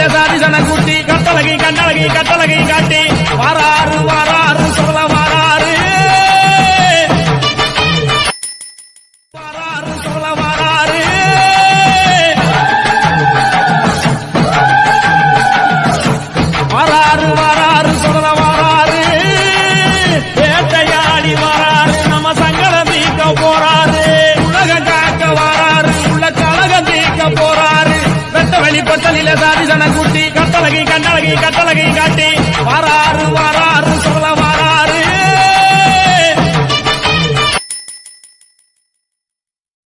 சாதி சன குட்டி கட்டழகி கண்டழகி கட்டழகி காட்டி வாராறு வாராறு சொல்ல வாராறு வாராறு சொல்ல வாராறு வாராறு வாராறு சொல்ல வாராறு வேட்டையாடி வாராறு நம்ம சங்கடம் தீர்க்க போறாரு உலக காக்க வாராரு உள்ள கழகம் தீர்க்க போறாரு வெளிப்பட்டலில சாதி சன குட்டி கட்டழகி கண்டழகி கட்டழகி